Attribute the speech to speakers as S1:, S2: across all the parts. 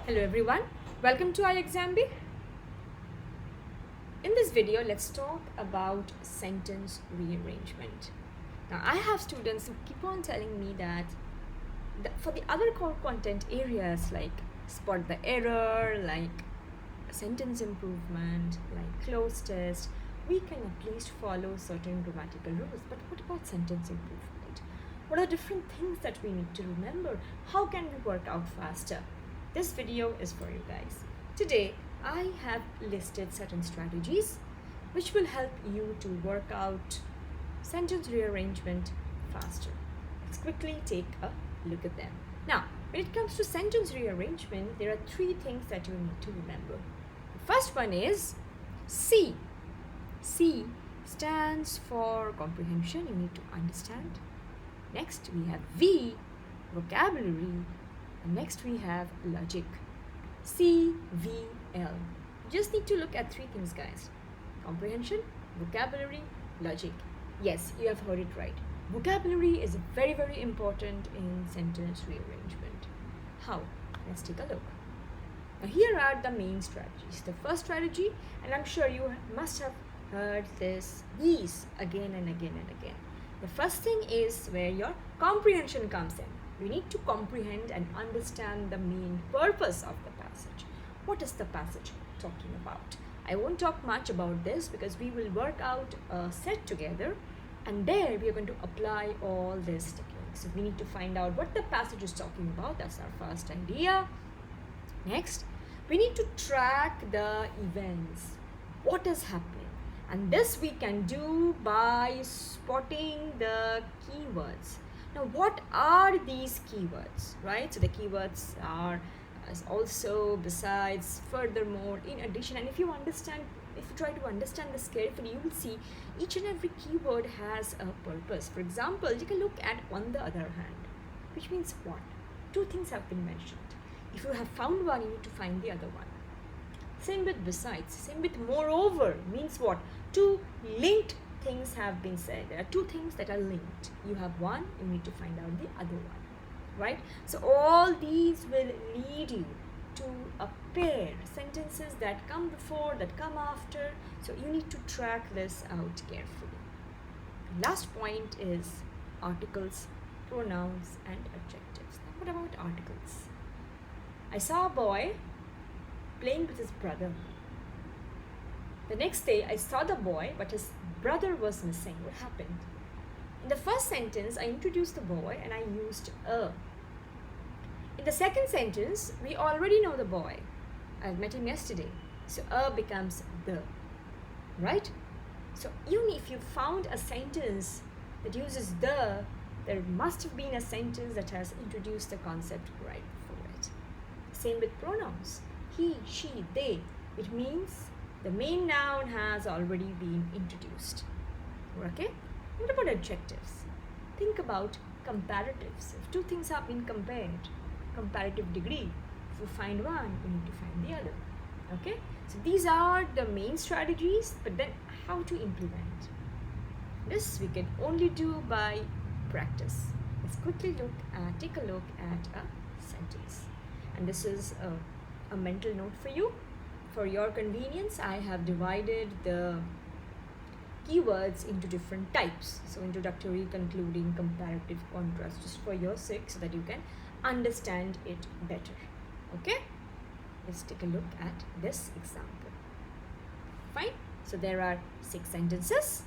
S1: Hello everyone, welcome to ixamBee. In this video, let's talk about sentence rearrangement. Now, I have students who keep on telling me that for the other core content areas like spot the error, like sentence improvement, like close test, we can at least follow certain grammatical rules. But what about sentence improvement? What are different things that we need to remember? How can we work out faster? This video is for you guys. Today, I have listed certain strategies which will help you to work out sentence rearrangement faster. Let's quickly take a look at them. Now, when it comes to sentence rearrangement, there are three things that you need to remember. The first one is C. C stands for comprehension, you need to understand. Next, we have V, vocabulary. And next, we have logic. C, V, L. You just need to look at three things, guys. Comprehension, vocabulary, logic. Yes, you have heard it right. Vocabulary is very, very important in sentence rearrangement. How? Let's take a look. Now, here are the main strategies. The first strategy, and I'm sure you must have heard these again and again and again. The first thing is where your comprehension comes in. You need to comprehend and understand the main purpose of the passage. What is the passage talking about? I won't talk much about this because we will work out a set together and there we are going to apply all these techniques. So we need to find out what the passage is talking about. That's our first idea. Next, we need to track the events. What is happening? And this we can do by spotting the keywords. Now, what are these keywords, right? So the keywords are also, besides, furthermore, in addition, and if you try to understand this carefully, you will see each and every keyword has a purpose. For example, take a look at on the other hand, which means what? Two things have been mentioned. If you have found one, you need to find the other one. Same with besides, same with moreover, means what? Two linked things have been said. There are two things that are linked. You have one, you need to find out the other one, right? So all these will lead you to a pair, sentences that come before, that come after. So you need to track this out carefully. Last point is articles, pronouns and adjectives. Now, what about articles? I saw a boy playing with his brother. The next day, I saw the boy, but his brother was missing. What happened? In the first sentence, I introduced the boy and I used a. In the second sentence, we already know the boy. I've met him yesterday. So a becomes the, right? So even if you found a sentence that uses the, there must have been a sentence that has introduced the concept right before it. Same with pronouns. He, she, they. It means the main noun has already been introduced. Okay? What about adjectives? Think about comparatives. If two things have been compared, comparative degree. If you find one, you need to find the other. Okay? So these are the main strategies, but then how to implement? This we can only do by practice. Let's quickly take a look at a sentence. And this is a mental note for you. For your convenience, I have divided the keywords into different types. So introductory, concluding, comparative, contrast, just for your sake so that you can understand it better. Okay? Let's take a look at this example. Fine? So there are 6 sentences.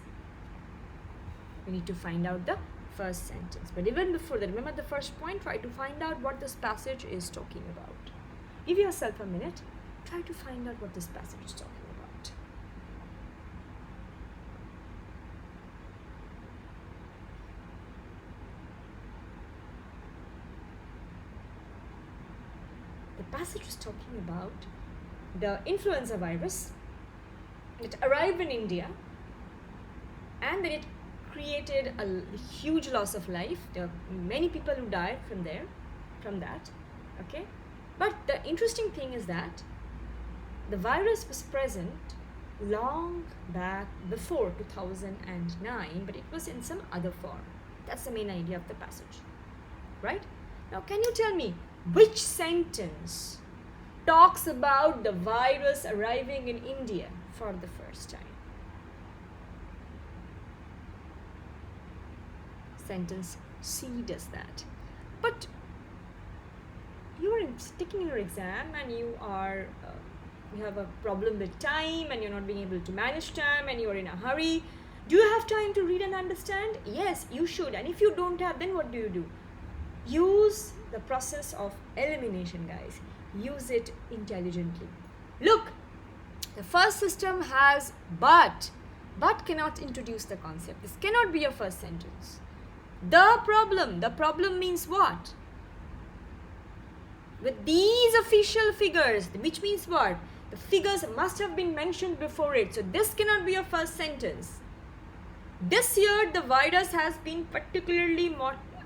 S1: We need to find out the first sentence. But even before that, remember the first point, try to find out what this passage is talking about. Give yourself a minute. Try to find out what this passage is talking about. The passage is talking about the influenza virus that arrived in India and then it created a huge loss of life. There are many people who died from that. Okay? But the interesting thing is that the virus was present long back before 2009, but it was in some other form. That's the main idea of the passage, right? Now, can you tell me which sentence talks about the virus arriving in India for the first time? Sentence C does that. But you are taking your exam and you have a problem with time and you're not being able to manage time and you're in a hurry. Do you have time to read and understand? Yes, you should. And if you don't have, then what do? Use the process of elimination, guys. Use it intelligently. Look, the first system has but. But cannot introduce the concept. This cannot be your first sentence. The problem means what? With these official figures, which means what? The figures must have been mentioned before it. So this cannot be your first sentence. This year, the virus has been particularly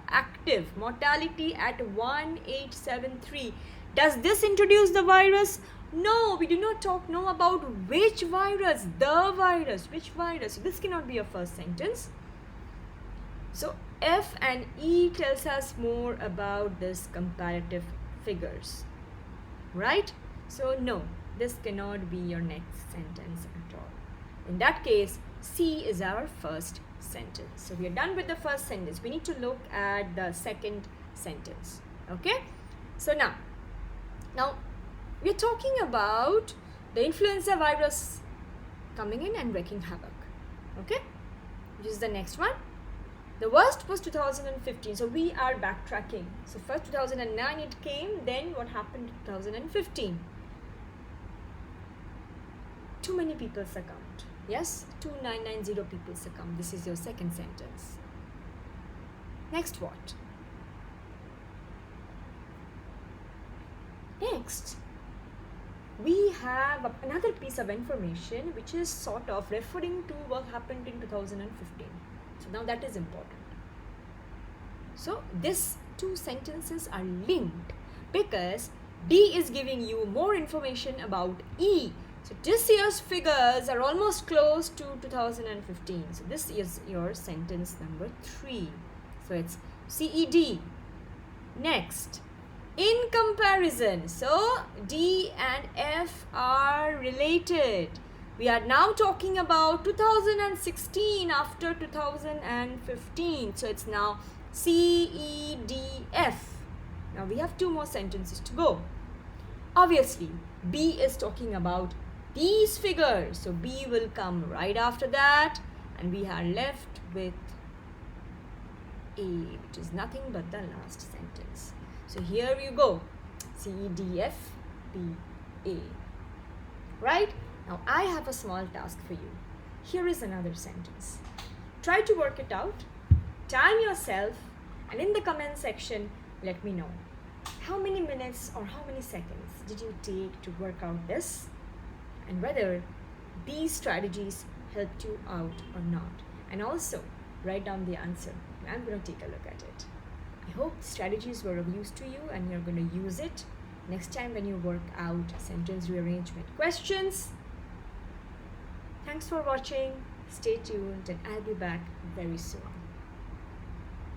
S1: active. Mortality at 1873. Does this introduce the virus? No, we do not know about which virus. The virus. Which virus? This cannot be your first sentence. So F and E tells us more about this comparative figures. Right? So no, this cannot be your next sentence at all. In that case, C is our first sentence. So we are done with the first sentence. We need to look at the second sentence. Okay? So now we are talking about the influenza virus coming in and wreaking havoc. Okay? Which is the next one. The worst was 2015. So we are backtracking. So first 2009 it came. Then what happened in 2015? Too many people succumbed. Yes, 2990 people succumbed. This is your second sentence. Next what? Next, we have another piece of information which is sort of referring to what happened in 2015. So now that is important. So these two sentences are linked because D is giving you more information about E. So this year's figures are almost close to 2015. So this is your sentence number 3. So it's CED. Next, in comparison. So D and F are related. We are now talking about 2016 after 2015. So it's now CEDF. Now we have 2 more sentences to go. Obviously, B is talking about these figures. So B will come right after that. And we are left with A, which is nothing but the last sentence. So here you go. CEDF, BA. Right? Now I have a small task for you. Here is another sentence. Try to work it out. Time yourself. And in the comment section, let me know. How many minutes or how many seconds did you take to work out this? And whether these strategies helped you out or not. And also, write down the answer. And I'm going to take a look at it. I hope strategies were of use to you and you're going to use it next time when you work out sentence rearrangement questions. Thanks for watching. Stay tuned and I'll be back very soon.